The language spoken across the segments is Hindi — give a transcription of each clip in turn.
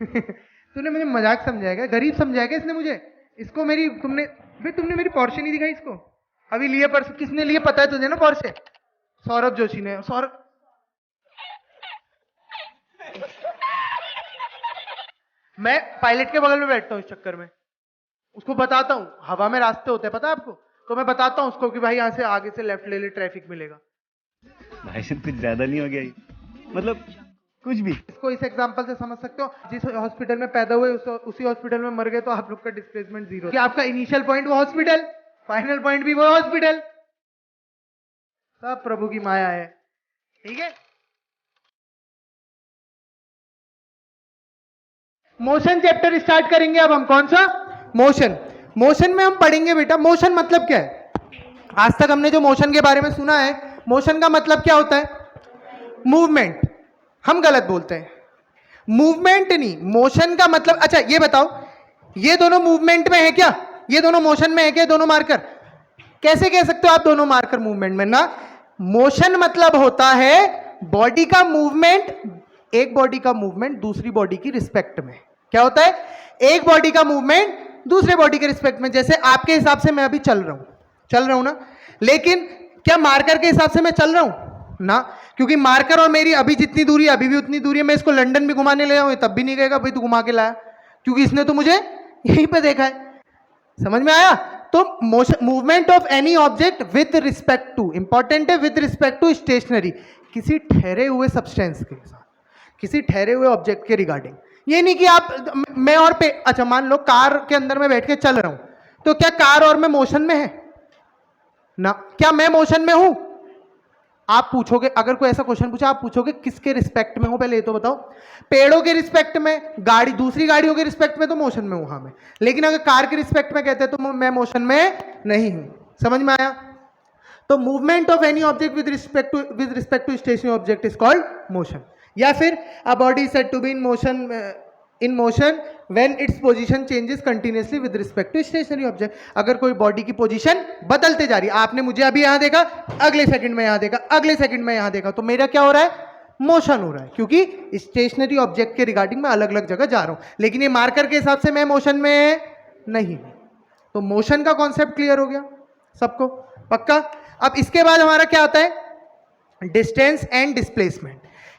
तूने मुझे मजाक समझाया क्या? गरीब समझाया क्या इसने मुझे? इसको मेरी तुमने मेरी पोर्शे नहीं दिखाई इसको। अभी लिए परसों किसने लिए पता है तुझे ना पोर्शे? सौरभ जोशी ने। सौरभ मैं पायलट के बगल में बैठता हूँ इस चक्कर में। उसको बताता हूँ हवा में रास्ते होते हैं पता है आपको, तो मैं बताता हूँ उसको कि भाई यहाँ से आगे से लेफ्ट ले ले, ट्रैफिक मिलेगा। भाई साहब कुछ ज्यादा नहीं हो गया ये? मतलब कुछ भी। इसको इस एग्जांपल से समझ सकते हो, जिस हॉस्पिटल में पैदा हुए उसी हॉस्पिटल में मर गए तो आप लोग का डिस्प्लेसमेंट जीरो। कि आपका इनिशियल पॉइंट वो हॉस्पिटल, फाइनल पॉइंट भी वो हॉस्पिटल। सब प्रभु की माया है। ठीक है, मोशन चैप्टर स्टार्ट करेंगे अब हम। कौन सा? मोशन। मोशन में हम पढ़ेंगे बेटा मोशन मतलब क्या है। आज तक हमने जो मोशन के बारे में सुना है, मोशन का मतलब क्या होता है? मूवमेंट। हम गलत बोलते हैं, मूवमेंट नहीं, मोशन का मतलब। अच्छा ये बताओ, ये दोनों मूवमेंट में है क्या? ये दोनों मोशन में है क्या? दोनों मार्कर कैसे कह सकते हो आप दोनों मार्कर मूवमेंट में? ना, मोशन मतलब होता है बॉडी का मूवमेंट, एक बॉडी का मूवमेंट दूसरी बॉडी की रिस्पेक्ट में। क्या होता है? एक बॉडी का मूवमेंट दूसरे बॉडी के रिस्पेक्ट में। जैसे आपके हिसाब से मैं अभी चल रहा हूं ना, लेकिन क्या मार्कर के हिसाब से मैं चल रहा हूं ना? क्योंकि मार्कर और मेरी अभी जितनी दूरी है अभी भी उतनी दूरी है। मैं इसको लंदन भी घुमाने ले जाऊं तब भी नहीं कहेगा भाई तू घुमा के लाया, क्योंकि इसने तो मुझे यहीं पे देखा है। समझ में आया? तो motion, movement of any object with respect to, important है, विथ रिस्पेक्ट टू स्टेशनरी, किसी ठहरे हुए सब्सटेंस के साथ, किसी ठहरे हुए ऑब्जेक्ट के रिगार्डिंग। ये नहीं कि आप मैं और पे, अच्छा मान लो कार के अंदर में बैठ के चल रहा हूं, तो क्या कार और मैं मोशन में है ना? क्या मैं मोशन में हूं? आप पूछोगे, अगर कोई ऐसा क्वेश्चन पूछा, आप पूछोगे किसके रिस्पेक्ट में हो? पहले ये तो बताओ। पेड़ों के रिस्पेक्ट में, गाड़ी, दूसरी गाड़ियों के रिस्पेक्ट में तो मोशन में हूं हाँ मैं, लेकिन अगर कार के रिस्पेक्ट में कहते हैं तो मैं मोशन में नहीं हूं। समझ में आया? तो movement of any object with respect to stationary object is called motion. या फिर a body is said to be in motion when its position changes continuously with respect to stationary object. अगर कोई बॉडी की पोजीशन बदलते जा रही है, आपने मुझे अभी यहां देखा, अगले सेकंड में यहां देखा, अगले सेकंड में यहां देखा, तो मेरा क्या हो रहा है? मोशन हो रहा है, क्योंकि स्टेशनरी ऑब्जेक्ट के रिगार्डिंग मैं अलग अलग जगह जा रहा हूं। लेकिन ये मार्कर के हिसाब से मैं मोशन में नहीं हूं। तो मोशन का कॉन्सेप्ट क्लियर हो गया सबको? पक्का? अब इसके बाद हमारा क्या आता है? Distance and displacement.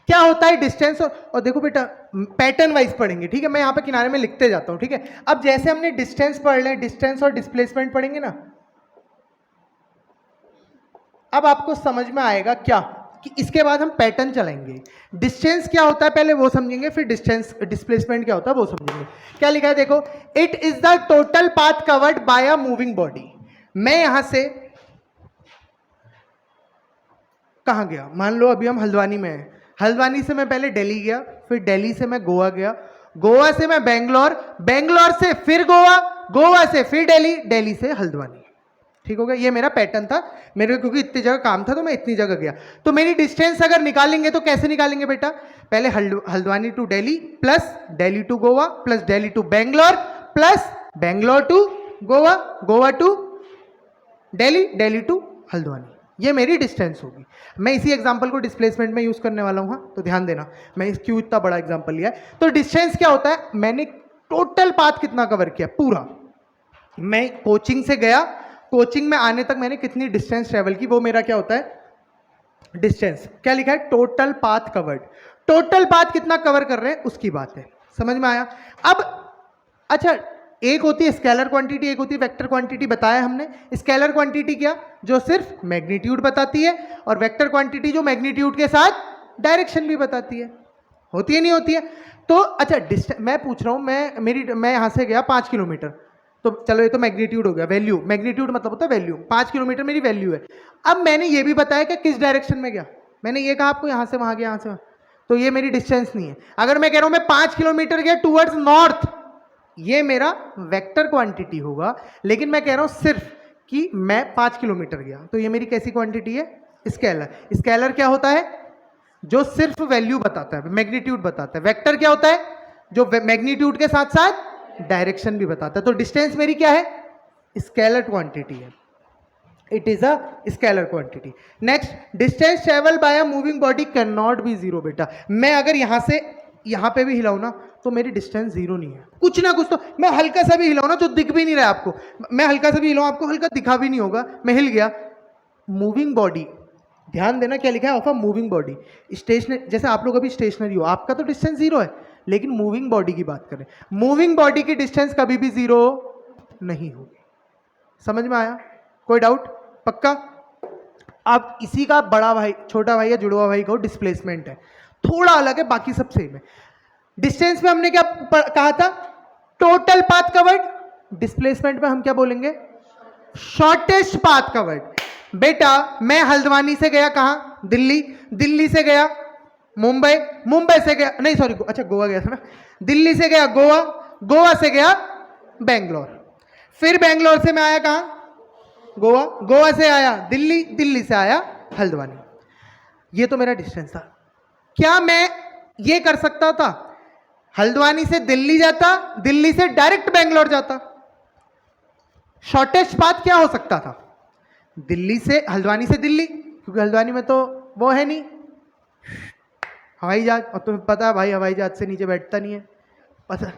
क्या होता है डिस्टेंस? और देखो बेटा पैटर्न वाइज पढ़ेंगे, ठीक है? मैं यहां पे किनारे में लिखते जाता हूं, ठीक है? अब जैसे हमने डिस्टेंस पढ़ लें, डिस्टेंस और डिस्प्लेसमेंट पढ़ेंगे ना, अब आपको समझ में आएगा क्या कि इसके बाद हम पैटर्न चलाएंगे। डिस्टेंस क्या होता है पहले वो समझेंगे, फिर डिस्प्लेसमेंट क्या होता है वो समझेंगे। क्या लिखा है देखो, it is the total path covered by a moving body. मैं यहां से कहां गया? मान लो अभी हम हल्द्वानी में हैं, हल्द्वानी से मैं पहले दिल्ली गया, फिर दिल्ली से मैं गोवा गया, गोवा से मैं बेंगलोर, बेंगलोर से फिर गोवा, गोवा से फिर दिल्ली, दिल्ली से हल्द्वानी। ठीक हो गया? ये मेरा पैटर्न था मेरे, क्योंकि इतनी जगह काम था तो मैं इतनी जगह गया। तो मेरी डिस्टेंस अगर निकालेंगे तो कैसे निकालेंगे बेटा? पहले Haldwani to Delhi plus Delhi to Goa plus Delhi to Bangalore plus Bangalore to Goa, Goa to Delhi, Delhi to Haldwani. ये मेरी डिस्टेंस होगी। मैं इसी एग्जांपल को डिस्प्लेसमेंट में यूज करने वाला हूं, हाँ, तो ध्यान देना, मैं क्यों इतना बड़ा एग्जांपल लिया है। तो डिस्टेंस क्या होता है? मैंने टोटल पाथ कितना कवर किया पूरा। मैं कोचिंग से गया, कोचिंग में आने तक मैंने कितनी डिस्टेंस ट्रेवल की, वो मेरा क्या होता है? डिस्टेंस। क्या लिखा है? Total path covered. Total path कितना कवर कर रहे हैं उसकी बात है। समझ में आया? अब अच्छा, एक होती है स्केलर क्वांटिटी, एक होती है वेक्टर क्वांटिटी। बताया हमने स्केलर क्वांटिटी क्या? जो सिर्फ मैग्नीट्यूड बताती है, और वेक्टर क्वांटिटी जो मैग्नीट्यूड के साथ डायरेक्शन भी बताती है। होती है नहीं होती है? तो अच्छा मैं पूछ रहा हूं, मैं यहां से गया 5 किलोमीटर, तो चलो ये तो मैग्नीट्यूड हो गया, वैल्यू। मैग्नीट्यूड मतलब होता है वैल्यू। 5 किलोमीटर मेरी वैल्यू है। अब मैंने ये भी बताया कि किस डायरेक्शन में गया। मैंने ये कहा आपको यहां से वहां गया, यहां से वहां, तो ये मेरी डिस्टेंस नहीं है। अगर मैं कह रहा हूं मैं 5 किलोमीटर गया टूवर्ड्स नॉर्थ, ये मेरा वेक्टर क्वांटिटी होगा। लेकिन मैं कह रहा हूं सिर्फ कि मैं 5 किलोमीटर गया, तो ये मेरी कैसी क्वांटिटी है? स्केलर। स्केलर क्या होता है? जो सिर्फ वैल्यू बताता है, मैग्नीट्यूड बताता है। वेक्टर क्या होता है? जो मैग्नीट्यूड के साथ साथ डायरेक्शन भी बताता है। तो डिस्टेंस मेरी क्या है? स्केलर क्वांटिटी है। It is a scalar quantity. Next, distance travel by a moving body can not be zero. बेटा मैं अगर यहां से यहाँ पे भी हिलाऊं ना तो मेरी डिस्टेंस जीरो नहीं है, कुछ ना कुछ तो मैं हल्का सा भी हिलाऊं ना जो दिख भी नहीं रहा है आपको, मैं हल्का सा भी हिलाऊं आपको हल्का दिखा भी नहीं होगा, मैं हिल गया। मूविंग बॉडी, ध्यान देना क्या लिखा है, of a moving body. Stationary, जैसे आप लोग अभी स्टेशनरी हो, आपका तो डिस्टेंस जीरो है, लेकिन मूविंग बॉडी की बात करें, मूविंग बॉडी की डिस्टेंस कभी भी जीरो नहीं होगी। समझ में आया? कोई डाउट? पक्का? अब इसी का बड़ा भाई, छोटा भाई या जुड़वा भाई को डिस्प्लेसमेंट है, थोड़ा अलग है, बाकी सब सेम है। डिस्टेंस में हमने क्या कहा था? Total path covered. डिस्प्लेसमेंट में हम क्या बोलेंगे? Shortest path covered. बेटा मैं हल्द्वानी से गया कहां? दिल्ली, दिल्ली से गया मुंबई, मुंबई से गया, नहीं सॉरी, अच्छा गोवा गया था ना, दिल्ली से गया गोवा, गोवा से गया बेंगलोर, फिर बेंगलोर से मैं आया कहां? गोवा, गोवा से आया दिल्ली, दिल्ली से आया हल्द्वानी। ये तो मेरा डिस्टेंस था। क्या मैं ये कर सकता था हल्द्वानी से दिल्ली जाता, दिल्ली से डायरेक्ट बेंगलोर जाता? शॉर्टेस्ट पाथ क्या हो सकता था? दिल्ली से, हल्द्वानी से दिल्ली, क्योंकि हल्द्वानी में तो वो है नहीं हवाई जहाज, और तुम्हें पता है भाई हवाई जहाज से नीचे बैठता नहीं है, पता।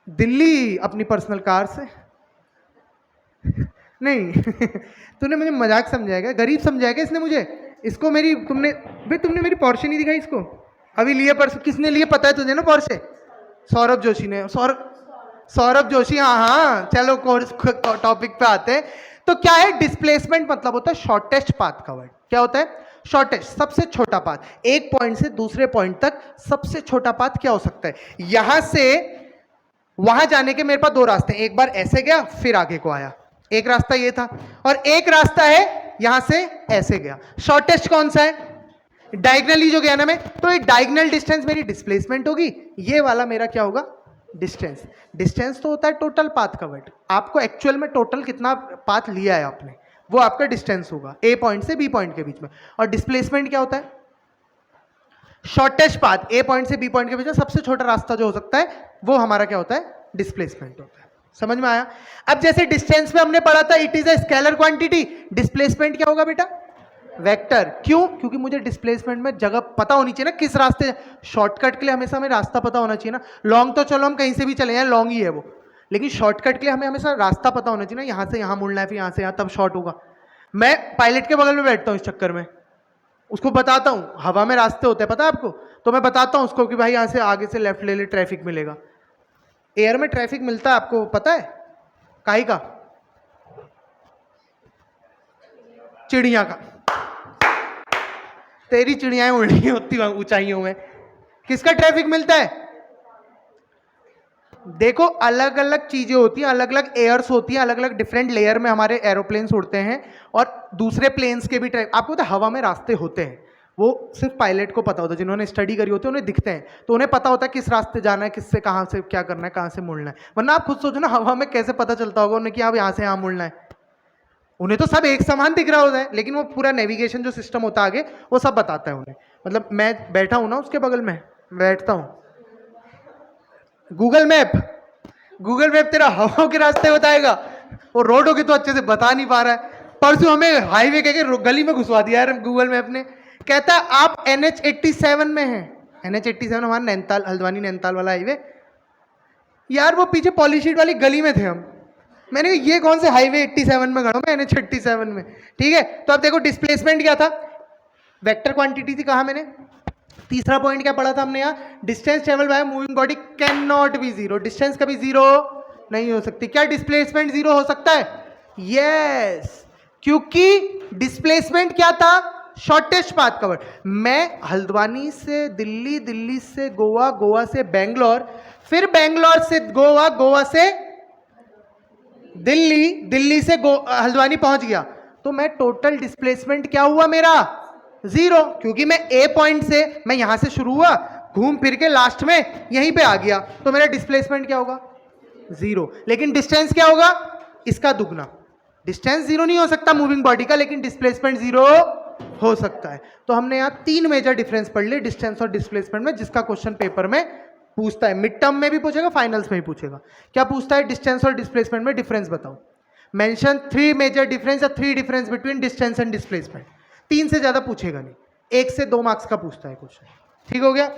दिल्ली अपनी पर्सनल कार से नहीं तूने मुझे मजाक समझाएगा, गरीब समझाएगा इसने मुझे, इसको मेरी तुमने भाई तुमने मेरी पोर्शे नहीं दिखाई इसको, अभी लिए परसों, किसने लिए पता है तुझे ना पोर्शे? सौरभ जोशी ने, सौरभ जोशी, हाँ हाँ। चलो कोर्स टॉपिक पे आते हैं। तो क्या है डिस्प्लेसमेंट? मतलब होता है शॉर्टेस्ट पाथ कवर्ड। क्या होता है? शॉर्टेस्ट, सबसे छोटा पाथ। एक पॉइंट से दूसरे पॉइंट तक सबसे छोटा पाथ क्या हो सकता है? यहां से वहां जाने के मेरे पास दो रास्ते हैं, एक बार ऐसे गया फिर आगे को आया, एक रास्ता ये था, और एक रास्ता है यहां से ऐसे गया। शॉर्टेस्ट कौन सा है? डायगनली जो गया ना मैं, तो ये डायगनल डिस्टेंस मेरी डिस्प्लेसमेंट होगी, ये वाला मेरा क्या होगा? डिस्टेंस। डिस्टेंस तो होता है टोटल पाथ कवर्ड, आपको एक्चुअल में टोटल कितना पाथ लिया है आपने, वो आपका डिस्टेंस होगा ए पॉइंट से बी पॉइंट के बीच में। और डिस्प्लेसमेंट क्या होता है? शॉर्टेस्ट पाथ, ए पॉइंट से बी पॉइंट के बीच में सबसे छोटा रास्ता जो हो सकता है, वो हमारा क्या होता है? डिस्प्लेसमेंट होता है। समझ में आया? अब जैसे डिस्टेंस में हमने पढ़ा था it is a scalar quantity, displacement क्या होगा बेटा? वेक्टर। क्यों? क्योंकि मुझे डिस्प्लेसमेंट में जगह पता होनी चाहिए ना, किस रास्ते, शॉर्टकट के लिए हमेशा हमें रास्ता पता होना चाहिए ना। लॉन्ग तो चलो हम कहीं से भी चले जाएं, लॉन्ग ही है वो, लेकिन शॉर्टकट के लिए हमें हमेशा रास्ता पता होना चाहिए ना, यहाँ से यहाँ मुड़ना है, फिर यहाँ से यहाँ, तब शॉर्ट होगा। मैं पायलट के बगल में बैठता हूँ इस चक्कर में, उसको बताता हूँ, हवा में रास्ते होते हैं पता है आपको, तो मैं बताता हूँ उसको कि भाई यहाँ से आगे से लेफ्ट ले ले, ट्रैफिक मिलेगा। एयर में ट्रैफिक मिलता है आपको पता है? काहे का? चिड़िया का। तेरी चिड़ियाएं उड़ रही होती ऊंचाइयों में, किसका ट्रैफिक मिलता है? देखो अलग अलग चीजें होती हैं, अलग अलग एयर्स होती हैं, अलग अलग डिफरेंट लेयर में हमारे एरोप्लेन्स उड़ते हैं, और दूसरे प्लेन्स के भी आपको पता है हवा में रास्ते होते हैं, वो सिर्फ पायलट को पता होता है, जिन्होंने स्टडी करी होती है उन्हें दिखते हैं, तो उन्हें पता होता है किस रास्ते जाना है, किससे कहाँ से क्या करना है, कहाँ से मुड़ना है। वरना आप खुद सोचो ना, हवा में कैसे पता चलता होगा उन्हें कि आप यहाँ से यहाँ मुड़ना है? उन्हें तो सब एक समान दिख रहा होता है, लेकिन वो पूरा नेविगेशन जो सिस्टम होता है आगे, वो सब बताता है उन्हें। मतलब मैं बैठा हूं ना उसके बगल में, बैठता हूं, गूगल मैप, गूगल मैप तेरा हवा के रास्ते बताएगा, वो रोडों के तो अच्छे से बता नहीं पा रहा है। परसों हमें हाईवे कह के गली में घुसवा दिया यार गूगल मैप ने, कहता है आप NH87 में हैं। NH87 हमारा नैनीताल, हल्द्वानी नैनीताल वाला हाईवे। यार वो पीछे पॉलीशीट वाली गली में थे हम, मैंने कहा ये कौन से हाईवे 87 में खड़ा हूं मैं, NH87 में। ठीक है, तो अब देखो डिस्प्लेसमेंट क्या था? वेक्टर क्वांटिटी थी, कहा मैंने। तीसरा पॉइंट क्या पढ़ा था हमने यहाँ? Distance travel by moving body can not be zero, distance कभी जीरो नहीं हो सकती। क्या डिस्प्लेसमेंट जीरो हो सकता है? यस, क्योंकि डिस्प्लेसमेंट क्या था? Shortest path covered. मैं हल्द्वानी से दिल्ली, दिल्ली से गोवा, गोवा से बेंगलोर, फिर बेंगलोर से गोवा, गोवा से दिल्ली, दिल्ली से हल्द्वानी पहुंच गया, तो मैं टोटल डिस्प्लेसमेंट क्या हुआ मेरा? जीरो, क्योंकि मैं ए पॉइंट से, मैं यहां से शुरू हुआ, घूम फिर के लास्ट में यहीं पे आ गया, तो मेरा डिस्प्लेसमेंट क्या होगा? जीरो। लेकिन डिस्टेंस क्या होगा? इसका दुगना। डिस्टेंस जीरो नहीं हो सकता मूविंग बॉडी का, लेकिन डिस्प्लेसमेंट जीरो हो सकता है। तो हमने यहां तीन मेजर डिफरेंस पढ़ लिए डिस्टेंस और डिस्प्लेसमेंट में, जिसका क्वेश्चन पेपर में पूछता है, मिड टर्म में भी पूछेगा, फाइनल्स में भी पूछेगा। क्या पूछता है? डिस्टेंस और डिस्प्लेसमेंट में डिफरेंस बताओ। मेंशन 3 मेजर डिफरेंस या 3 difference between distance and displacement. 3 से ज्यादा पूछेगा नहीं, 1 से 2 मार्क्स का पूछता है क्वेश्चन। ठीक हो गया।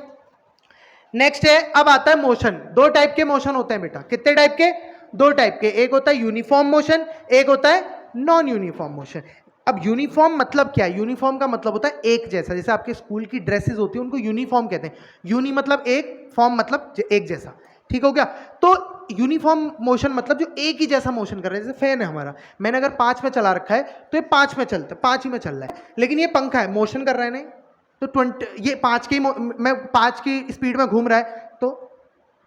नेक्स्ट है, अब आता है मोशन। दो टाइप के मोशन होते हैं बेटा। कितने टाइप के? दो टाइप के। एक होता है यूनिफॉर्म मोशन, एक होता है नॉन यूनिफॉर्म मोशन। अब यूनिफॉर्म मतलब क्या है? यूनिफॉर्म का मतलब होता है एक जैसा। जैसे आपके स्कूल की ड्रेसेस होती है उनको यूनिफॉर्म कहते हैं। यूनि मतलब एक, फॉर्म मतलब एक जैसा। ठीक हो गया। तो यूनिफॉर्म मोशन मतलब जो एक ही जैसा मोशन कर रहे हैं। जैसे फैन है हमारा, मैंने अगर 5 में चला रखा है तो ये 5 में चलता है, 5 ही में चल रहा है। लेकिन ये पंखा है, मोशन कर रहा है नहीं, तो 20, ये 5 की मैं 5 की स्पीड में घूम रहा है, तो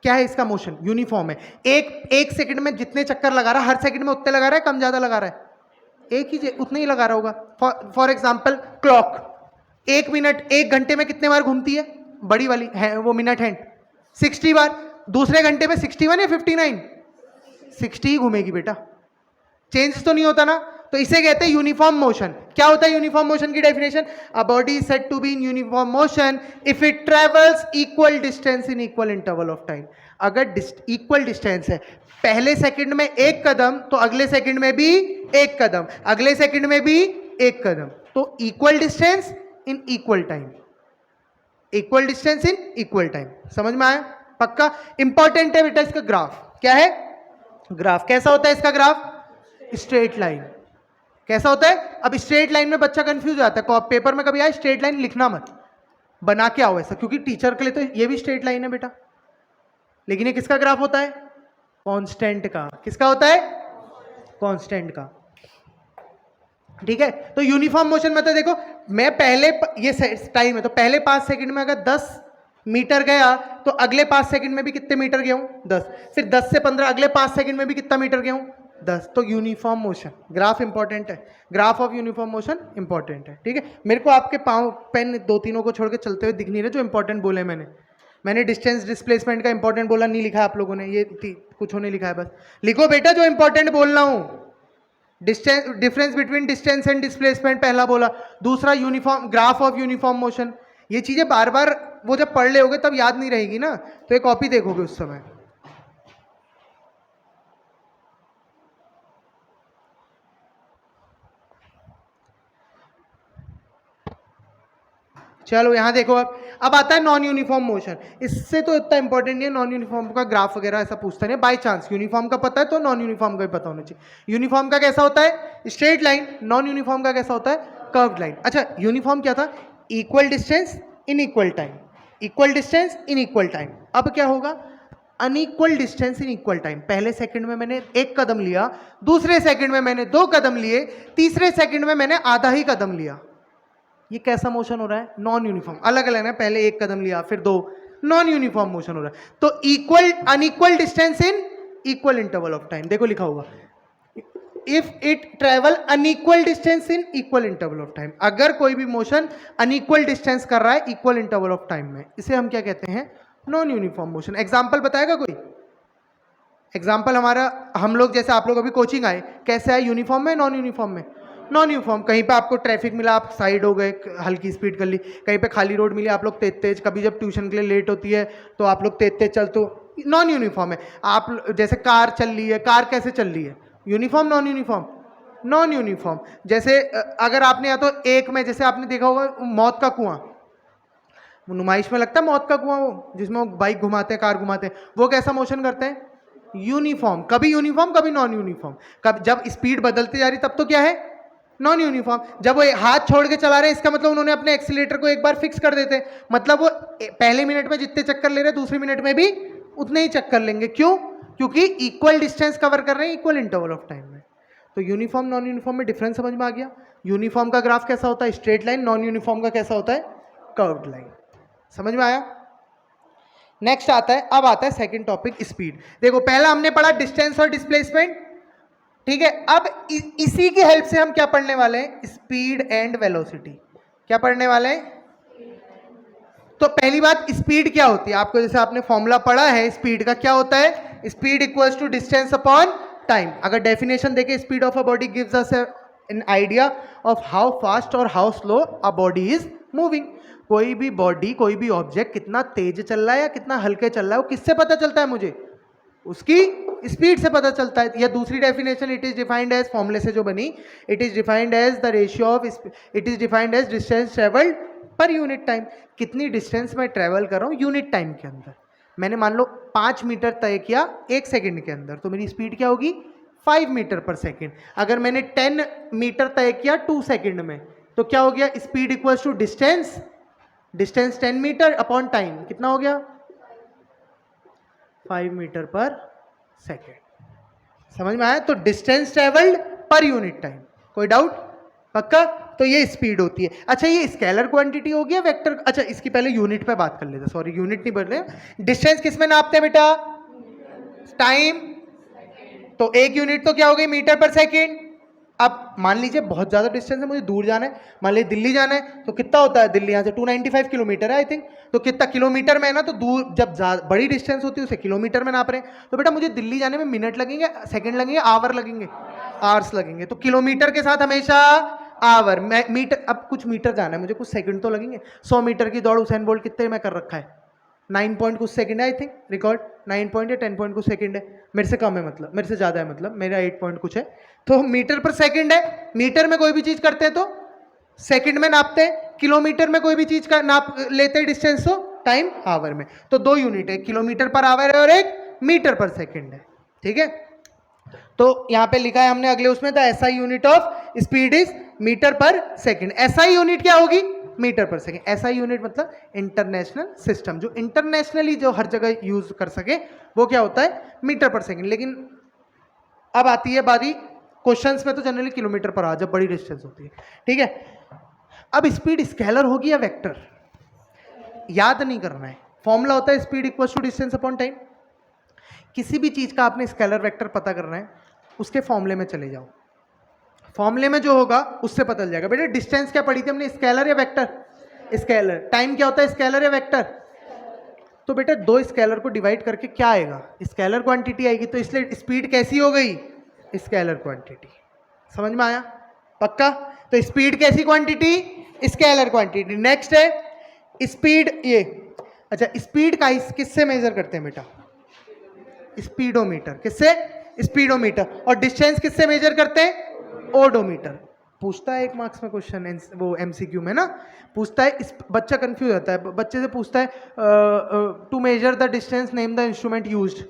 क्या है इसका मोशन? यूनिफॉर्म है। एक सेकंड में जितने चक्कर लगा रहा है, हर सेकंड में उतने लगा रहा है, कम ज्यादा लगा रहा है? एक ही उतने ही लगा रहा होगा। फॉर एग्जाम्पल क्लॉक, 1 मिनट, 1 घंटे में कितने बार घूमती है? बड़ी वाली है वो मिनट हैंड, 60 बार। दूसरे घंटे में 61 या 59? 60 ही घूमेगी बेटा, चेंज तो नहीं होता ना। तो इसे कहते हैं यूनिफॉर्म मोशन। क्या होता है यूनिफॉर्म मोशन की definition? A body is said to be in uniform motion if it travels equal distance in equal interval of time. अगर इक्वल डिस्टेंस है, पहले सेकंड में 1 कदम तो अगले सेकंड में भी 1 कदम, अगले सेकंड में भी 1 कदम, तो equal distance in equal time, equal distance in equal time. समझ में आया? पक्का? इंपॉर्टेंट है बेटा इसका ग्राफ। क्या है? ग्राफ। कैसा होता है इसका ग्राफ? Straight line. कैसा होता है? अब स्ट्रेट लाइन में बच्चा कंफ्यूज हो जाता है। पेपर में कभी आए स्ट्रेट लाइन लिखना मत, बना के आओ ऐसा, क्योंकि टीचर के लिए तो ये भी स्ट्रेट लाइन है बेटा, लेकिन ये किसका ग्राफ होता है? कांस्टेंट का। किसका होता है? कांस्टेंट का। ठीक है। तो यूनिफॉर्म मोशन में तो देखो, मैं पहले ये टाइम है तो पहले 5 सेकंड में अगर 10 मीटर गया तो अगले 5 सेकंड में भी कितने मीटर गया हूं? 10। फिर 10 से 15 अगले 5 सेकंड में भी कितना मीटर गया हूं? 10। तो यूनिफॉर्म मोशन, ग्राफ इंपॉर्टेंट है। Graph of uniform motion important है। ठीक है। मेरे को आपके पाँव पेन 2-3 को छोड़ के चलते हुए दिख नहीं रहे जो इंपॉर्टेंट बोले मैंने डिस्टेंस डिस्प्लेसमेंट का इंपॉर्टेंट बोला नहीं लिखा आप लोगों ने, ये कुछ नहीं लिखा है। बस लिखो बेटा जो इंपॉर्टेंट बोल रहा हूं। Distance, difference between distance and displacement पहला बोला। दूसरा uniform, graph of uniform motion. ये चीजें बार बार वो जब पढ़ ले होगे तब याद नहीं रहेगी ना, तो एक कॉपी देखोगे उस समय। चलो यहां देखो, अब आता है नॉन यूनिफॉर्म मोशन। इससे तो इतना इंपॉर्टेंट नहीं है, नॉन यूनिफॉर्म का ग्राफ वगैरह ऐसा पूछता नहीं, बाय चांस। यूनिफॉर्म का पता है तो नॉन यूनिफॉर्म का भी पता होना चाहिए। यूनिफॉर्म का कैसा होता है? Straight line. नॉन यूनिफॉर्म का कैसा होता है? Curved line. अच्छा, यूनिफॉर्म क्या था? Equal distance in equal time, equal distance in equal time. अब क्या होगा? Unequal distance in equal time. पहले सेकंड में मैंने 1 कदम लिया, दूसरे सेकंड में मैंने 2 कदम लिए, तीसरे सेकंड में मैंने आधा ही कदम लिया। ये कैसा मोशन हो रहा है? Non uniform. अलग अलग है, पहले 1 कदम लिया फिर 2, नॉन यूनिफॉर्म मोशन हो रहा है। तो equal, unequal distance in equal interval of time. देखो लिखा होगा, if it travel unequal distance in equal interval of time. अगर कोई भी मोशन अनइक्वल डिस्टेंस कर रहा है इक्वल इंटरवल ऑफ टाइम में, इसे हम क्या कहते हैं? Non uniform motion. एग्जाम्पल बताएगा कोई? एग्जाम्पल हमारा, हम लोग जैसे आप लोग अभी कोचिंग आए, कैसे आए? यूनिफॉर्म में, नॉन यूनिफॉर्म में? Non uniform. कहीं पे आपको ट्रैफिक मिला, आप साइड हो गए, हल्की स्पीड कर ली। कहीं पे खाली रोड मिली, आप लोग तेज तेज। कभी जब ट्यूशन के लिए लेट होती है तो आप लोग तेज तेज चलते हो, नॉन यूनिफॉर्म है। आप जैसे कार चल रही है, कार कैसे चल रही है? Uniform, non uniform? Non uniform. जैसे अगर आपने या तो एक में, जैसे आपने देखा होगा मौत का कुआं, नुमाइश में लगता है मौत का कुआं, वो जिसमें वो बाइक घुमाते हैं, कार घुमाते हैं, वो कैसा मोशन करते हैं? यूनिफॉर्म। कभी यूनिफॉर्म कभी नॉन यूनिफॉर्म। कब जब स्पीड बदलती जा रही तब तो क्या है? Non uniform. जब वो हाथ छोड़ के चला रहे हैं, इसका मतलब उन्होंने अपने एक्सीलेटर को एक बार फिक्स कर देते हैं, मतलब वो पहले मिनट में जितने चक्कर ले रहे हैं दूसरे मिनट में भी उतने ही चक्कर लेंगे। क्यों? क्योंकि इक्वल डिस्टेंस कवर कर रहे हैं इक्वल इंटरवल ऑफ टाइम में। तो यूनिफॉर्म नॉन यूनिफॉर्म में डिफरेंस समझ में आ गया। यूनिफॉर्म का ग्राफ कैसा होता है? Straight line. नॉन यूनिफॉर्म का कैसा होता है? Curved line. समझ में आया? नेक्स्ट आता है, अब आता है सेकंड टॉपिक, स्पीड। देखो पहला हमने पढ़ा डिस्टेंस और डिस्प्लेसमेंट, ठीक है। अब इसी की हेल्प से हम क्या पढ़ने वाले हैं? Speed and velocity. क्या पढ़ने वाले हैं? तो पहली बात, स्पीड क्या होती है? आपको जैसे आपने फॉर्मूला पढ़ा है स्पीड का, क्या होता है? Speed equals to distance upon time. अगर डेफिनेशन देखें, speed of a body gives us an idea of how fast और how slow a body is moving. कोई भी बॉडी, कोई भी ऑब्जेक्ट कितना तेज चल रहा है या कितना हल्के चल रहा है, वो किससे पता चलता है मुझे? उसकी स्पीड से पता चलता है। या दूसरी definition, it is defined as, फॉर्मूले से जो बनी, it is defined as the ratio of, it is defined as distance travelled per unit time, कितनी डिस्टेंस मैं ट्रेवल कर रहा हूँ यूनिट टाइम के अंदर। मैंने मान लो 5 मीटर तय किया 1 सेकंड के अंदर, तो मेरी स्पीड क्या होगी 5 मीटर पर सेकंड। अगर मैंने 10 मीटर तय किया 2 सेकंड में, तो क्या हो गया, speed equals to distance, distance 10 metre upon time, कितना हो गया 5 मीटर पर सेकेंड। समझ में आया? तो distance travelled per unit time, कोई डाउट? पक्का? तो ये स्पीड होती है। अच्छा ये स्केलर क्वांटिटी हो गया वेक्टर। अच्छा इसकी पहले यूनिट पे बात कर लेते हैं, सॉरी यूनिट नहीं बोल रहे। डिस्टेंस किस में नापते हैं बेटा? टाइम। तो एक यूनिट तो क्या हो गई मीटर पर सेकेंड। अब मान लीजिए बहुत ज़्यादा डिस्टेंस है, मुझे दूर जाना है, मान लीजिए दिल्ली जाना है, तो कितना होता है दिल्ली यहाँ से 295 किलोमीटर है आई थिंक। तो कितना किलोमीटर में है ना, तो दूर जब बड़ी डिस्टेंस होती है उसे किलोमीटर में नाप रहे हैं। तो बेटा मुझे दिल्ली जाने में मिनट लगेंगे, सेकंड लगेंगे, आवर लगेंगे, आवर्स लगेंगे। तो किलोमीटर के साथ हमेशा आवर, मीटर, अब कुछ मीटर जाना है मुझे, कुछ सेकंड तो लगेंगे। 100 मीटर की दौड़ उसेन बोल्ट कितने में कर रखा है, 9 पॉइंट कुछ सेकंड है आई थिंक, रिकॉर्ड 9 पॉइंट या 10 पॉइंट कुछ सेकंड है। मेरे से कम है, मतलब मेरे से ज़्यादा है, मतलब मेरा 8 पॉइंट कुछ है। तो मीटर पर सेकंड है। मीटर में कोई भी चीज़ करते हैं तो सेकंड में नापते हैं, किलोमीटर में कोई भी चीज़ का नाप लेते हैं डिस्टेंस तो टाइम आवर में। तो 2 यूनिट है, किलोमीटर पर आवर है और एक मीटर पर सेकंड है। ठीक है, तो यहाँ पे लिखा है हमने अगले उसमें, the SI unit of speed is metre per second. SI unit क्या होगी? Metre per second. SI unit मतलब इंटरनेशनल सिस्टम, जो इंटरनेशनली जो हर जगह यूज कर सके वो क्या होता है? Metre per second. लेकिन अब आती है बारी क्वेश्चंस में, तो जनरली किलोमीटर पर आ जब बड़ी डिस्टेंस होती है। ठीक है, अब स्पीड स्केलर होगी या वेक्टर, याद नहीं करना है। फॉर्मूला होता है speed equal to distance upon time. किसी भी चीज का आपने स्केलर वेक्टर पता करना है, उसके फॉर्मूले में चले जाओ, फॉर्मूले में जो होगा उससे पता चल जाएगा। बेटा डिस्टेंस क्या पढ़ी थी हमने, स्केलर या वेक्टर? स्केलर। टाइम क्या होता है, स्केलर या वेक्टर? तो बेटा 2 स्केलर को डिवाइड करके क्या आएगा, स्केलर क्वांटिटी आएगी। तो इसलिए स्पीड कैसी हो गई, स्केलर क्वांटिटी। समझ में आया? पक्का? तो स्पीड कैसी क्वांटिटी, स्केलर क्वांटिटी। नेक्स्ट है स्पीड, ये अच्छा स्पीड का किससे मेजर करते हैं बेटा? स्पीडोमीटर। किससे? स्पीडोमीटर। और डिस्टेंस किससे मेजर करते हैं? ओडोमीटर। पूछता है 1 मार्क्स में क्वेश्चन, वो एमसीक्यू में ना पूछता है, बच्चा कंफ्यूज होता है, बच्चे से पूछता है to measure the distance name the instrument used.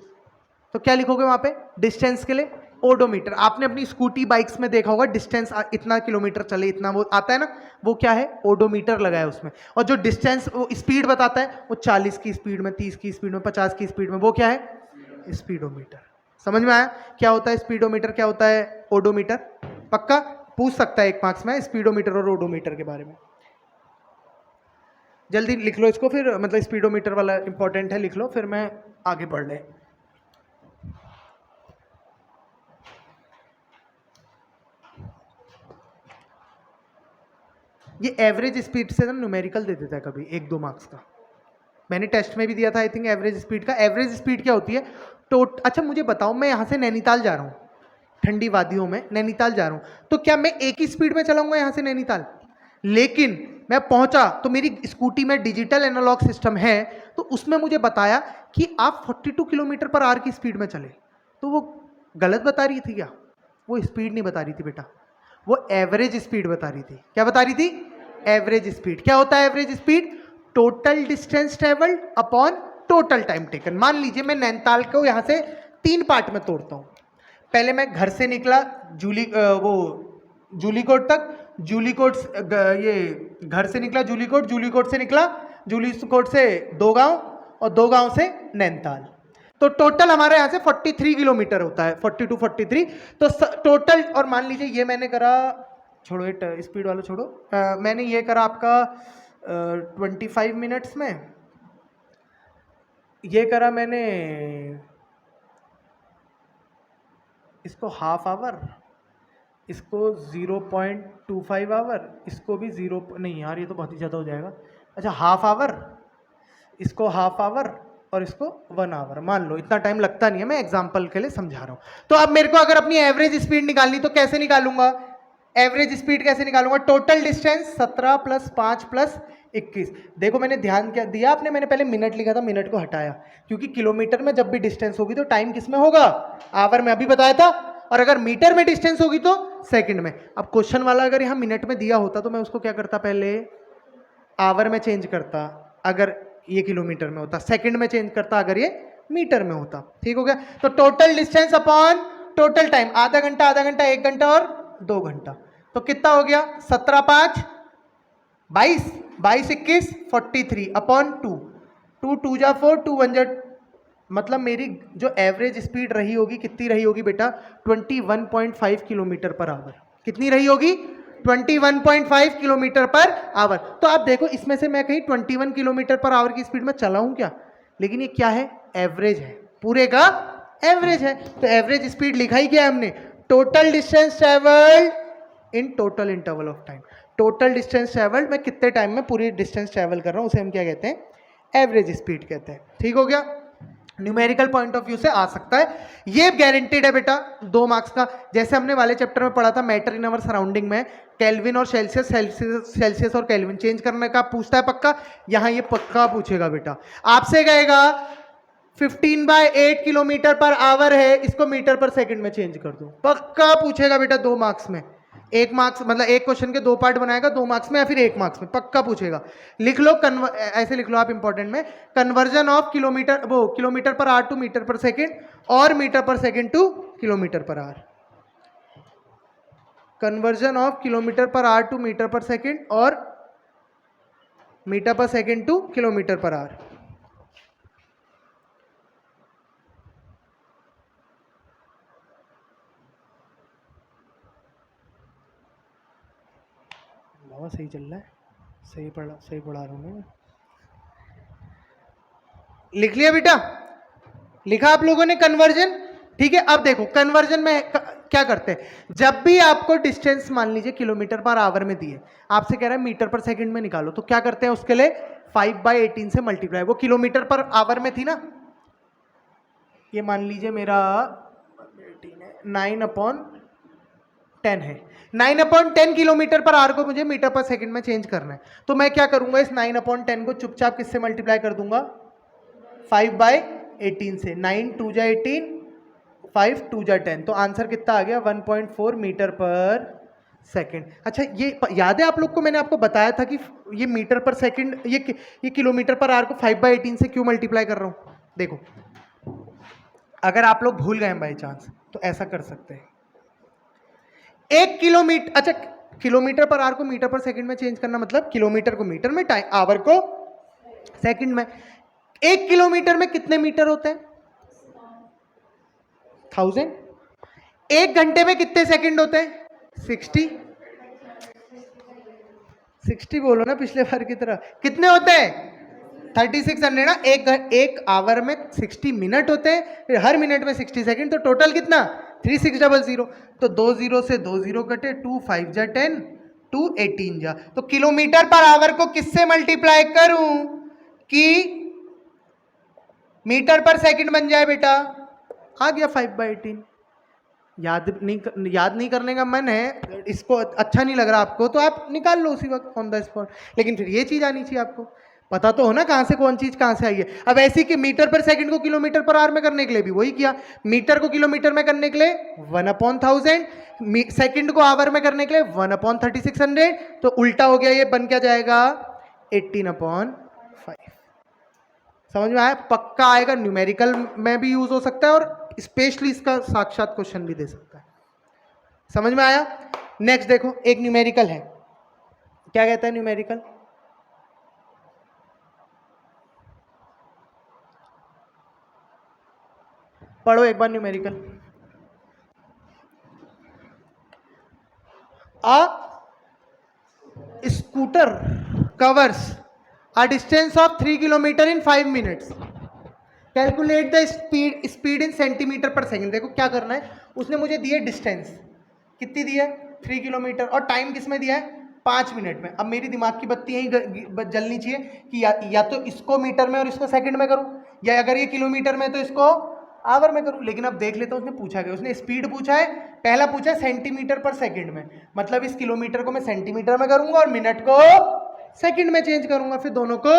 तो क्या लिखोगे वहां पे डिस्टेंस के लिए? ओडोमीटर। आपने अपनी स्कूटी बाइक्स में देखा होगा, डिस्टेंस इतना किलोमीटर चले इतना वो आता है ना, वो क्या है? ओडोमीटर लगा है उसमें। और जो डिस्टेंस वो स्पीड बताता है, वो 40 की स्पीड में, 30 की स्पीड में, 50 की स्पीड में, वो क्या है? स्पीडोमीटर। समझ में आया क्या होता है स्पीडोमीटर, क्या होता है ओडोमीटर? पक्का पूछ सकता है 1 मार्क्स में स्पीडोमीटर और ओडोमीटर के बारे में। जल्दी लिख लो इसको, फिर मतलब स्पीडोमीटर वाला इंपॉर्टेंट है, लिख लो, फिर मैं आगे बढ़ ले। ये एवरेज स्पीड से ना न्यूमेरिकल दे देता है कभी 1-2 मार्क्स का। मैंने टेस्ट में भी दिया था आई थिंक एवरेज स्पीड का। एवरेज स्पीड क्या होती है? अच्छा मुझे बताओ, मैं यहाँ से नैनीताल जा रहा हूँ, ठंडी वादियों में नैनीताल जा रहा हूँ, तो क्या मैं एक ही स्पीड में चलाऊंगा यहाँ से नैनीताल? लेकिन मैं पहुंचा तो मेरी स्कूटी में डिजिटल एनालॉग सिस्टम है, तो उसमें मुझे बताया कि आप 42 किलोमीटर पर आवर की स्पीड में चले। तो वो गलत बता रही थी क्या? वो स्पीड नहीं बता रही थी बेटा, वो एवरेज स्पीड बता रही थी। क्या बता रही थी? Average speed. क्या होता है average speed? Total distance travelled upon total time taken. मान लीजिए मैं नैनीताल को यहाँ से 3 पार्ट में तोड़ता हूँ। पहले मैं घर से निकला जूलीकोट तक, जूलीकोट ये घर से निकला जूलीकोट, जूलीकोट से निकला जूलीकोट से 2 गांव और 2 गांव से नैनीताल। तो टोटल हमारे यहाँ से 43 किलोमीटर होता है, 42 43। तो टोटल, और मान लीजिए ये मैंने करा, छोड़ो ये स्पीड वाला छोड़ो, मैंने ये करा आपका 25 मिनट्स में, ये करा मैंने इसको हाफ आवर, इसको 0.25 आवर, इसको भी 0 नहीं यार ये तो बहुत ही ज़्यादा हो जाएगा। अच्छा हाफ आवर, इसको हाफ आवर और इसको 1 आवर, मान लो इतना टाइम लगता नहीं है, मैं एग्जांपल के लिए समझा रहा हूँ। तो अब मेरे को अगर अपनी एवरेज स्पीड निकालनी तो कैसे निकालूंगा? एवरेज स्पीड कैसे निकालूंगा? Total distance 17 + 5 + 21। देखो मैंने ध्यान क्या दिया आपने, मैंने पहले मिनट लिखा था, मिनट को हटाया, क्योंकि किलोमीटर में जब भी डिस्टेंस होगी तो टाइम किस में होगा? आवर में, अभी बताया था। और अगर मीटर में डिस्टेंस होगी तो सेकंड में। अब क्वेश्चन वाला अगर यहाँ मिनट में दिया होता तो मैं उसको क्या करता, पहले आवर में चेंज करता अगर ये किलोमीटर में होता, सेकंड में चेंज करता अगर ये मीटर में होता। ठीक हो गया। तो total distance upon total time, आधा घंटा 1 घंटा और 2 घंटा, तो कितना हो गया 17 5 22 22 21 43 अपॉन 2, 2 2 जा 4 2 1 जा, मतलब मेरी जो एवरेज स्पीड रही होगी कितनी रही होगी बेटा 21.5 किलोमीटर पर आवर। कितनी रही होगी 21.5 किलोमीटर पर आवर। तो आप देखो इसमें से मैं कहीं 21 किलोमीटर पर आवर की स्पीड में चला हूं क्या, लेकिन ये क्या है एवरेज है, पूरे का एवरेज है। तो एवरेज स्पीड लिखा ही क्या है हमने, total distance travelled in total interval of time. Total distance travelled, मैं कितने टाइम में पूरी डिस्टेंस ट्रेवल कर रहा हूं उसे हम क्या कहते हैं, एवरेज स्पीड कहते हैं। ठीक हो गया। न्यूमेरिकल पॉइंट ऑफ व्यू से आ सकता है, ये गारंटेड है बेटा 2 मार्क्स का। जैसे हमने वाले चैप्टर में पढ़ा था मैटर इन अवर सराउंडिंग में, केल्विन और सेल्सियस, सेल्सियस और केल्विन चेंज करने का पूछता है पक्का, यहां ये पक्का पूछेगा बेटा। आपसे कहेगा 15/8 किलोमीटर पर आवर है, इसको मीटर पर सेकंड में चेंज कर दो, पक्का पूछेगा बेटा 2 मार्क्स में। 1 मार्क्स मतलब एक क्वेश्चन के 2 पार्ट बनाएगा, 2 मार्क्स में या फिर 1 मार्क्स में, पक्का पूछेगा। लिख लो ऐसे लिख लो आप इंपॉर्टेंट में, कन्वर्जन ऑफ किलोमीटर, वो kilometre per hour to metre per second और metre per second to kilometre per hour. Conversion of kilometre per hour to metre per second और metre per second to kilometre per hour. सही चल रहा है, सही पढ़ा रहा हूं मैं। लिख लिया बेटा, लिखा आप लोगों ने कन्वर्जन। ठीक है। अब देखो कन्वर्जन में क्या करते हैं, जब भी आपको डिस्टेंस मान लीजिए किलोमीटर पर आवर में दिए, आपसे कह रहा है मीटर पर सेकंड में निकालो, तो क्या करते हैं उसके लिए 5/18 से मल्टीप्लाई। वो किलोमीटर पर आवर में थी ना, ये मान लीजिए मेरा 9/10 है, 9/10 किलोमीटर पर आवर को मुझे मीटर पर सेकंड में चेंज करना है। तो मैं क्या करूंगा, इस 9/10 को चुपचाप किससे मल्टीप्लाई कर दूंगा, 5/18 से। 9 2 जा 18, 5 2 जा 10, तो आंसर कितना आ गया 1.4 मीटर पर सेकंड। अच्छा ये याद है आप लोग को, मैंने आपको बताया था कि ये मीटर पर सेकंड, ये किलोमीटर पर आवर को 5/18 से क्यों मल्टीप्लाई कर रहा हूं। देखो अगर आप लोग भूल गए बाई चांस तो ऐसा कर सकते हैं, 1 किलोमीटर, अच्छा किलोमीटर पर आवर को मीटर पर सेकंड में चेंज करना मतलब किलोमीटर को मीटर में, टाइम आवर को सेकंड में। 1 किलोमीटर में कितने मीटर होते हैं 1000। 1 घंटे में कितने सेकंड होते हैं 60 बोलो ना पिछले बार की तरह, कितने होते हैं 3600 ना। एक आवर में 60 मिनट होते हैं, फिर हर मिनट में 60 सेकंड, तो टोटल कितना 3600। तो 2 0 से 2 0 कटे, 2 5 जा 10, 2 18 जा, तो किलोमीटर पर आवर को किससे मल्टीप्लाई करूं कि मीटर पर सेकंड बन जाए बेटा, आ गया 5/18। याद नहीं करने का मन है, इसको अच्छा नहीं लग रहा आपको, तो आप निकाल लो उसी वक्त ऑन द स्पॉट, लेकिन फिर ये चीज आनी चाहिए आपको, पता तो हो ना कहां से कौन चीज कहां से आई है। अब ऐसी कि मीटर पर सेकंड को किलोमीटर पर आवर में करने के लिए भी वही किया, मीटर को किलोमीटर में करने के लिए 1/1000, सेकंड को आवर में करने के लिए 1/3600, तो उल्टा हो गया, ये बन क्या जाएगा 18/5। समझ में आया, पक्का आएगा, न्यूमेरिकल में भी यूज हो सकता है और स्पेशली इसका साक्षात क्वेश्चन भी दे सकता है। समझ में आया। नेक्स्ट देखो एक न्यूमेरिकल है, क्या कहता है न्यूमेरिकल, पढ़ो एक बार numerical. A scooter covers a distance of 3 kilometre in 5 minutes, calculate the speed in centimetre per second. देखो क्या करना है, उसने मुझे दी है डिस्टेंस, कितनी दी है 3 किलोमीटर, और टाइम किसमें दिया है 5 मिनट में। अब मेरी दिमाग की बत्ती यही जलनी चाहिए कि या तो इसको मीटर में और इसको सेकंड में करूं, या अगर ये किलोमीटर में तो इसको आवर में करूं। लेकिन अब देख लेता हूं उसने पूछा क्या, उसने स्पीड पूछा है, पहला पूछा है सेंटीमीटर पर सेकंड में, मतलब इस किलोमीटर को मैं सेंटीमीटर में करूंगा और मिनट को सेकंड में चेंज करूंगा, फिर दोनों को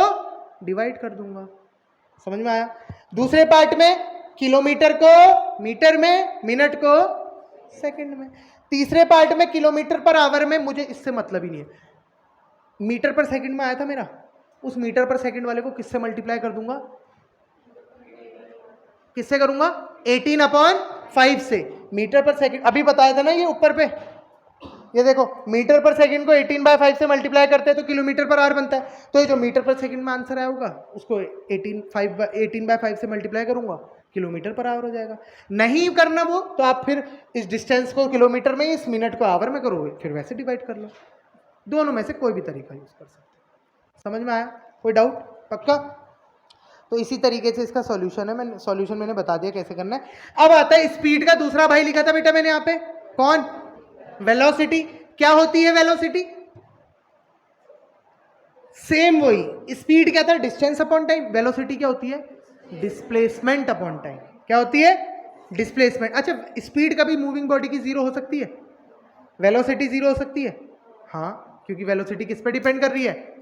डिवाइड कर दूंगा। समझ में आया। दूसरे पार्ट में किलोमीटर को मीटर में, मिनट को सेकंड में। तीसरे पार्ट में किलोमीटर पर आवर में, मुझे इससे मतलब ही नहीं है, मीटर पर सेकंड में आया था मेरा, उस मीटर पर सेकंड वाले को किससे मल्टीप्लाई कर दूंगा, किससे करूंगा, 18/5 से। मीटर पर सेकंड अभी बताया था ना ये ऊपर पे, ये देखो मीटर पर सेकंड को 18/5 से मल्टीप्लाई करते हैं तो किलोमीटर पर आवर बनता है। तो ये जो मीटर पर सेकंड में आंसर आया होगा उसको 18/5 से मल्टीप्लाई करूंगा, किलोमीटर पर आवर हो जाएगा। नहीं करना वो तो आप फिर इस डिस्टेंस को किलोमीटर में, इस मिनट को आवर में करोगे, फिर वैसे डिवाइड कर लो। दोनों में से कोई भी तरीका यूज कर सकते हैं। समझ में आया, कोई डाउट? पक्का? तो इसी तरीके से इसका सॉल्यूशन है, मैंने बता दिया कैसे करना है। अब आता है स्पीड का दूसरा भाई लिखा था बेटा मैंने यहाँ पे, कौन, वेलोसिटी। क्या होती है वेलोसिटी? सेम वही, स्पीड क्या था, डिस्टेंस अपॉन टाइम, वेलोसिटी क्या होती है, डिस्प्लेसमेंट अपॉन टाइम। क्या होती है, डिस्प्लेसमेंट। अच्छा, स्पीड कभी मूविंग बॉडी की जीरो हो सकती है, वेलोसिटी जीरो हो सकती है? हाँ, क्योंकि वेलोसिटी किस पे डिपेंड कर रही है,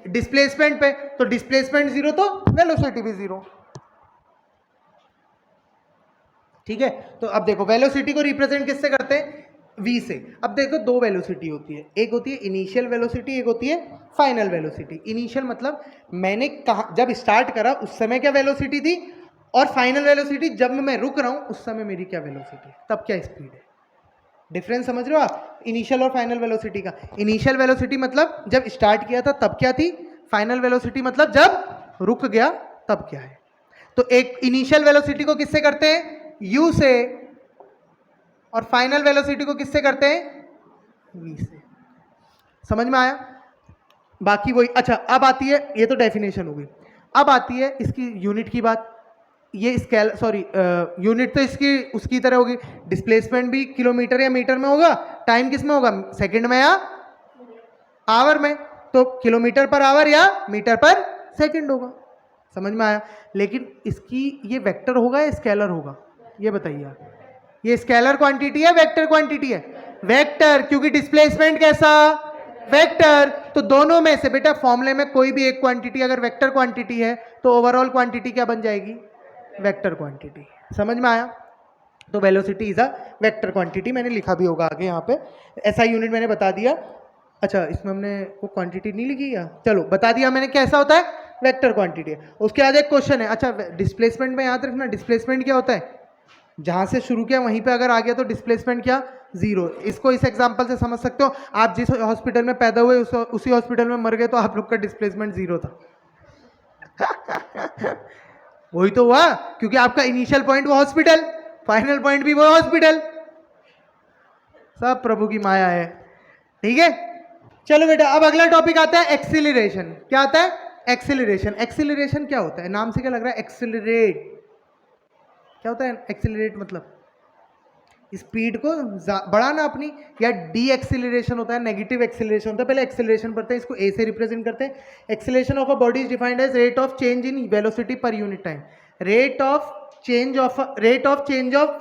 डिस्प्लेसमेंट पे। तो डिस्प्लेसमेंट जीरो तो वेलोसिटी भी जीरो। ठीक है, तो अब देखो वेलोसिटी को रिप्रेजेंट किससे करते हैं, v से। अब देखो दो वेलोसिटी होती है, एक होती है इनिशियल वेलोसिटी, एक होती है फाइनल वेलोसिटी। इनिशियल मतलब मैंने कहा जब स्टार्ट करा उस समय क्या वेलोसिटी थी, और फाइनल वेलोसिटी जब मैं रुक रहा हूं उस समय मेरी क्या वेलोसिटी, तब क्या स्पीड है। डिफरेंस समझ रहे हो आप, इनिशियल और फाइनल वेलोसिटी का। इनिशियल वेलोसिटी मतलब जब स्टार्ट किया था तब क्या थी, फाइनल वेलोसिटी मतलब जब रुक गया तब क्या है। तो एक इनिशियल वेलोसिटी को किससे करते हैं, u से, और फाइनल वेलोसिटी को किससे करते हैं, v से। समझ में आया? बाकी वही। अच्छा, अब आती है, ये तो डेफिनेशन हो गई, अब आती है इसकी यूनिट की बात। ये स्केल, सॉरी यूनिट तो इसकी उसकी तरह होगी, डिस्प्लेसमेंट भी किलोमीटर या मीटर में होगा, टाइम किस में होगा, सेकंड में या आवर में। तो किलोमीटर पर आवर या मीटर पर सेकंड होगा। समझ में आया? लेकिन इसकी ये वेक्टर होगा या स्केलर होगा, ये बताइए आप। ये स्केलर क्वांटिटी है, वेक्टर क्वांटिटी है, वेक्टर, क्योंकि डिस्प्लेसमेंट कैसा, वेक्टर। तो दोनों में से बेटा फॉर्मूले में कोई भी एक क्वांटिटी अगर वेक्टर क्वांटिटी है तो ओवरऑल क्वांटिटी क्या बन जाएगी, वेक्टर क्वांटिटी। समझ में आया? तो velocity is a vector quantity, मैंने लिखा भी होगा आगे यहाँ पे, ऐसा यूनिट मैंने बता दिया। अच्छा, इसमें हमने वो क्वांटिटी नहीं लिखी या, चलो बता दिया मैंने कैसा होता है, वेक्टर क्वांटिटी है। उसके बाद एक क्वेश्चन है, अच्छा डिस्प्लेसमेंट में याद रखना, डिस्प्लेसमेंट क्या होता है, जहां से शुरू किया वहीं पे अगर आ गया तो डिस्प्लेसमेंट क्या, जीरो। इसको इस एग्जांपल से समझ सकते हो, आप जिस हॉस्पिटल में पैदा हुए उसी हॉस्पिटल में मर गए तो आप लोग का डिस्प्लेसमेंट जीरो था। वही तो हुआ, क्योंकि आपका इनिशियल पॉइंट वो हॉस्पिटल, फाइनल पॉइंट भी वो हॉस्पिटल। सब प्रभु की माया है। ठीक है, चलो बेटा अब अगला टॉपिक आता है एक्सीलरेशन। क्या आता है, एक्सीलरेशन। एक्सीलरेशन क्या होता है, नाम से क्या लग रहा है, एक्सीलरेट। क्या होता है एक्सीलरेट, मतलब स्पीड को बढ़ाना अपनी, या डी एक्सीलरेशन होता है, नेगेटिव एक्सीलरेशन होता है। पहले एक्सीलरेशन पढ़ते हैं, इसको ए से रिप्रेजेंट करते हैं। Acceleration of a body is defined as rate of change in velocity per unit time. Rate of change of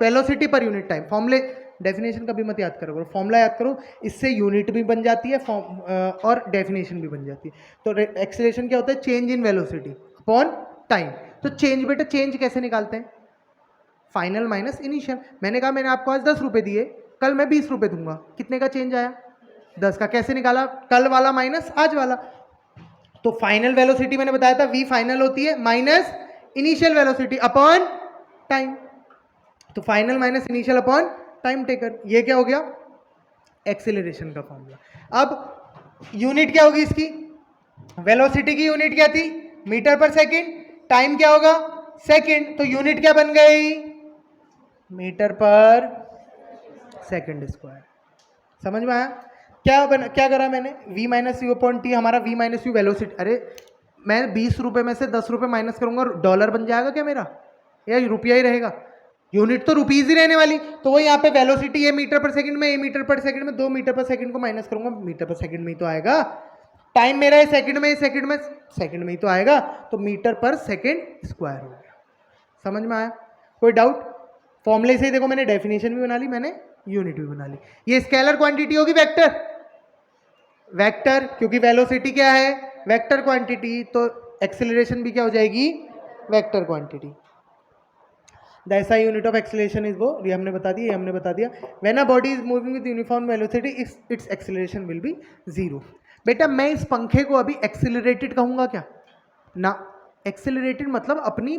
velocity per unit time. फॉर्मूले, डेफिनेशन कभी मत याद करो, फॉर्मूला याद करो, इससे यूनिट भी बन जाती है और डेफिनेशन भी बन जाती है। तो एक्सीलरेशन क्या होता है, change in velocity upon time. तो चेंज बेटा, चेंज कैसे निकालते हैं, फाइनल माइनस इनिशियल। मैंने कहा मैंने आपको आज 10 रुपए दिए, कल मैं 20 रुपए दूंगा, कितने का चेंज आया, 10 का। कैसे निकाला, कल वाला माइनस आज वाला। तो फाइनल वेलोसिटी मैंने बताया था v फाइनल होती है minus initial velocity upon time. तो final minus initial upon time taker, ये क्या हो गया, एक्सीलरेशन का फॉर्मूला। अब यूनिट क्या होगी इसकी, वेलोसिटी की यूनिट क्या थी, मीटर पर सेकेंड, टाइम क्या होगा, सेकेंड। तो यूनिट क्या बन गई, मीटर पर सेकेंड स्क्वायर। समझ में आया? क्या करा मैंने, v minus you upon T, हमारा v माइनस यू वेलोसिटी। अरे मैं 20 रुपए में से 10 रुपए माइनस करूंगा, डॉलर बन जाएगा क्या मेरा, या रुपया ही रहेगा, यूनिट तो रुपीज ही रहने वाली। तो वो यहाँ पे वेलोसिटी है मीटर पर सेकंड में, ए मीटर पर सेकंड में, 2 मीटर पर सेकंड को माइनस करूंगा, मीटर पर सेकंड में ही तो आएगा। टाइम मेरा है सेकंड में, सेकंड में ही तो आएगा। तो मीटर पर सेकंड स्क्वायर हो गया। समझ में आया, कोई डाउट? फॉर्मूले से ही देखो, मैंने डेफिनेशन भी बना ली, मैंने यूनिट भी बना ली। ये स्केलर क्वांटिटी होगी वेक्टर, वेक्टर क्योंकि वेलोसिटी क्या है, वेक्टर क्वांटिटी, तो एक्सेलरेशन भी क्या हो जाएगी, vector quantity. The SI unit of acceleration is वो, ये हमने बता दिया, ये हमने बता दिया। When a body is moving with uniform velocity it's acceleration will be zero. बेटा मैं इस पंखे को अभी एक्सिलरेटेड कहूंगा क्या ना, एक्सिलरेटेड मतलब अपनी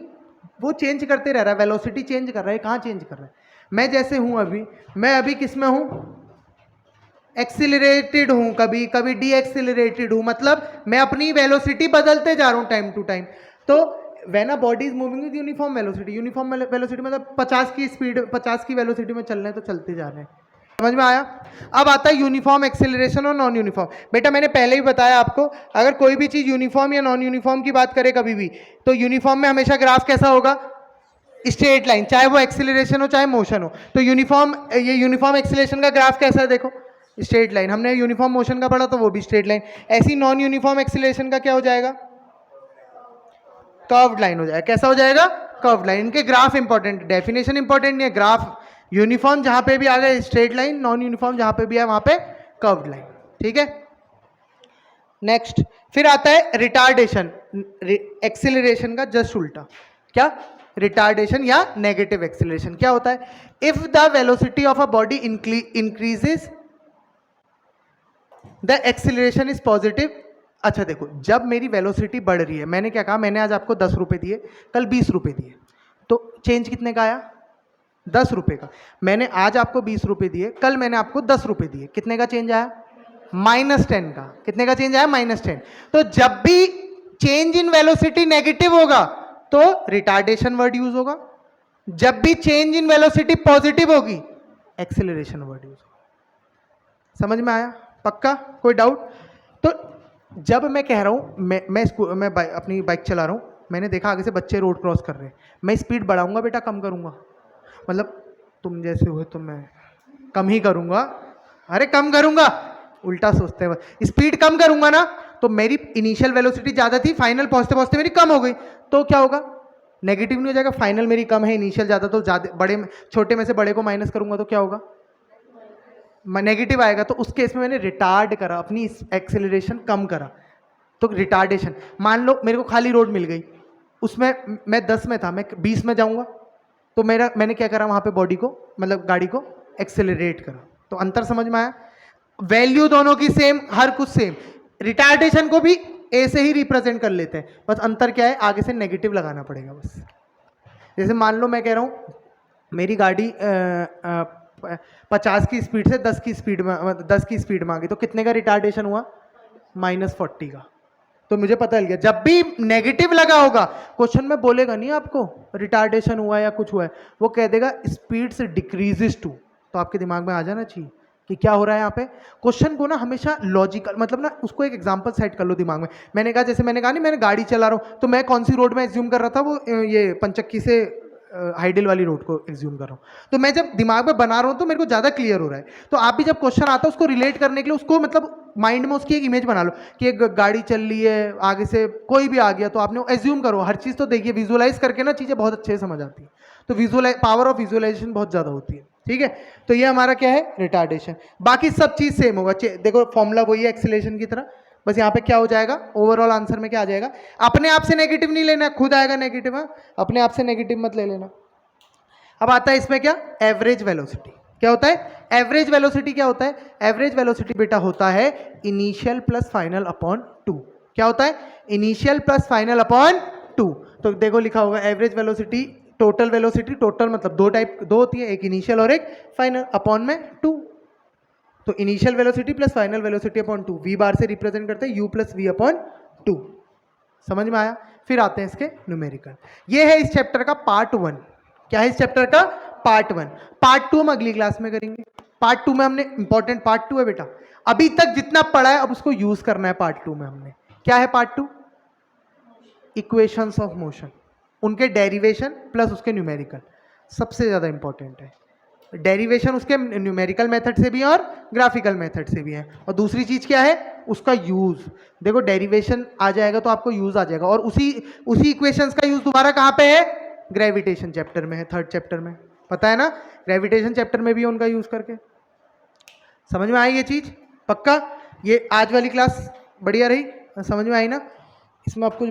वो चेंज करते रह रहा है, वेलोसिटी चेंज कर रहा है, कहाँ चेंज कर रहा है, मैं जैसे हूं अभी, मैं अभी किस में हूं, एक्सिलरेटेड हूं, कभी कभी डी एक्सिलरेटेड हूं, मतलब मैं अपनी वेलोसिटी बदलते जा रहा हूं टाइम टू टाइम। तो when a body is moving with uniform velocity, uniform velocity मतलब 50 की स्पीड, 50 की वेलोसिटी में चल रहे हैं तो चलते जा रहे हैं, समझ में आया। अब आता है यूनिफॉर्म एक्सेलरेशन और नॉन यूनिफॉर्म। बेटा मैंने पहले ही बताया आपको, अगर कोई भी चीज यूनिफॉर्म या नॉन यूनिफॉर्म की बात करे कभी भी, तो यूनिफॉर्म में हमेशा ग्राफ कैसा होगा, स्ट्रेट लाइन, चाहे वो एक्सेलरेशन हो चाहे मोशन हो। तो यूनिफॉर्म, ये यूनिफॉर्म एक्सेलरेशन का ग्राफ कैसा है, देखो स्ट्रेट लाइन, हमने यूनिफॉर्म मोशन का पढ़ा तो वो भी स्ट्रेट लाइन। ऐसी नॉन यूनिफॉर्म एक्सेलरेशन का क्या हो जाएगा, कर्व्ड लाइन हो जाएगा। कैसा हो जाएगा, कर्व्ड लाइन। इनके ग्राफ इंपॉर्टेंट, डेफिनेशन इंपॉर्टेंट नहीं है, ग्राफ यूनिफॉर्म जहां पे भी आ गए स्ट्रेट लाइन, नॉन यूनिफॉर्म जहां पे भी है वहां पे कर्व्ड लाइन, ठीक है। नेक्स्ट फिर आता है रिटार्डेशन, एक्सेलरेशन का जस्ट उल्टा, क्या, रिटार्डेशन या नेगेटिव एक्सेलरेशन। क्या होता है, if the velocity of a body increases the acceleration is positive. अच्छा देखो, जब मेरी वेलोसिटी बढ़ रही है, मैंने क्या कहा, मैंने आज आपको 10 रुपए दिए, कल 20 रुपए दिए, तो चेंज कितने का आया, 10 रुपए का। मैंने आज आपको 20 रुपए दिए, कल मैंने आपको 10 रुपए दिए, कितने का चेंज आया, -10 का। कितने का चेंज आया, -10। तो जब भी चेंज इन वेलोसिटी नेगेटिव होगा तो रिटार्डेशन वर्ड यूज होगा, जब भी चेंज इन वेलोसिटी पॉजिटिव होगी एक्सेलरेशन वर्ड यूज होगा। समझ में आया, पक्का, कोई डाउट। तो जब मैं कह रहा हूं, मैं अपनी बाइक चला रहा हूं, मैंने देखा आगे से बच्चे रोड क्रॉस कर रहे हैं, मैं स्पीड बढ़ाऊंगा बेटा कम करूंगा, मतलब तुम जैसे हुए तो मैं कम ही करूंगा, अरे कम करूंगा, उल्टा सोचते हैं, स्पीड कम करूंगा ना, तो मेरी इनिशियल वेलोसिटी ज्यादा थी, फाइनल पहुंचते पहुंचते मेरी कम हो गई, तो क्या होगा, नेगेटिव नहीं हो जाएगा, फाइनल मेरी कम है, इनिशियल ज्यादा, तो ज्यादा बड़े, छोटे में से बड़े को माइनस करूंगा तो क्या होगा, नेगेटिव आएगा। तो उस केस में मैंने रिटार्ड करा, अपनी एक्सेलरेशन कम करा, तो रिटार्डेशन। मान लो मेरे को खाली रोड मिल गई, उसमें मैं 10 में था, मैं 20 में जाऊंगा, तो मैंने क्या करा वहां पे, बॉडी को मतलब गाड़ी को एक्सेलरेट करा। तो अंतर समझ में आया, वैल्यू दोनों की सेम, हर कुछ सेम। रिटार्डेशन को भी ए से ही रिप्रेजेंट कर लेते हैं, बस अंतर क्या है, आगे से नेगेटिव लगाना पड़ेगा बस। जैसे मान लो मैं कह रहा हूं मेरी गाड़ी 50 की स्पीड से 10 की स्पीड में, 10 की स्पीड में आ गई, तो कितने का रिटार्डेशन हुआ, -40 का। तो मुझे पता चल गया, जब भी नेगेटिव लगा होगा, क्वेश्चन में बोलेगा नहीं आपको रिटार्डेशन हुआ या कुछ हुआ है, वो कह देगा स्पीड से डिक्रीजेस टू। तो आपके दिमाग में आ जाना चाहिए कि क्या हो रहा है यहाँ पे। क्वेश्चन को ना हमेशा लॉजिकल, मतलब ना उसको एक एग्जांपल सेट कर लो दिमाग में। मैंने कहा, जैसे मैंने कहा नहीं, मैंने गाड़ी चला रहा हूँ, तो मैं कौन सी रोड में एज्यूम कर रहा था, वो ये पंचक्की से हाइडल वाली रोड को एज्यूम कर रहा हूँ। तो मैं जब दिमाग में बना रहा हूँ तो मेरे को ज़्यादा क्लियर हो रहा है। तो आप भी जब क्वेश्चन आता है उसको रिलेट करने के लिए, उसको मतलब माइंड में उसकी एक इमेज बना लो कि एक गाड़ी चल रही है, आगे से कोई भी आ गया, तो आपने एज्यूम करो। हर चीज़ तो देखिए विजुअलाइज करके ना चीज़ें बहुत अच्छे से समझ आती है। तो पावर ऑफ विजुअलाइजेशन बहुत ज़्यादा होती है, ठीक है। तो ये हमारा क्या है, रिटार्डेशन। बाकी सब चीज़ सेम होगा, देखो फॉर्मूला वही है एक्सेलरेशन की तरह, बस यहाँ पे क्या हो जाएगा, ओवरऑल आंसर में क्या आ जाएगा, अपने आप से नेगेटिव नहीं लेना, खुद आएगा नेगेटिव, अपने आप से नेगेटिव मत ले लेना। अब आता है इसमें क्या, एवरेज वेलोसिटी। क्या होता है, एवरेज वेलोसिटी क्या होता है, एवरेज वेलोसिटी बेटा होता है इनिशियल प्लस फाइनल अपॉन 2। क्या होता है, इनिशियल प्लस फाइनल अपॉन 2। तो देखो लिखा होगा average velocity, total velocity, total मतलब दो होती है, एक इनिशियल और एक फाइनल, अपॉन में 2। तो initial velocity plus final velocity upon 2, V bar से रिप्रेजेंट करते हैं, यू प्लस वी अपॉन 2। समझ में आया। फिर आते हैं इसके न्यूमेरिकल। ये है इस चैप्टर का पार्ट 1। क्या है इस चैप्टर का, पार्ट 1। पार्ट 2 हम अगली क्लास में करेंगे। पार्ट 2 में हमने, इंपॉर्टेंट पार्ट 2 है बेटा, अभी तक जितना पढ़ा है अब उसको यूज करना है पार्ट 2 में हमने। क्या है पार्ट 2, इक्वेशंस ऑफ मोशन, उनके डेरिवेशन प्लस उसके न्यूमेरिकल, सबसे ज्यादा इंपॉर्टेंट है। डेरिवेशन उसके न्यूमेरिकल मेथड से भी है और ग्राफिकल मेथड से भी है, और दूसरी चीज क्या है, उसका यूज। देखो डेरिवेशन आ जाएगा तो आपको यूज आ जाएगा, और उसी इक्वेशंस का यूज दोबारा कहां पे है, ग्रेविटेशन चैप्टर में है, 3rd चैप्टर में, पता है ना, ग्रेविटेशन चैप्टर में भी उनका यूज करके। समझ में आई ये चीज, पक्का। ये आज वाली क्लास बढ़िया रही, समझ में आई ना, इसमें आपको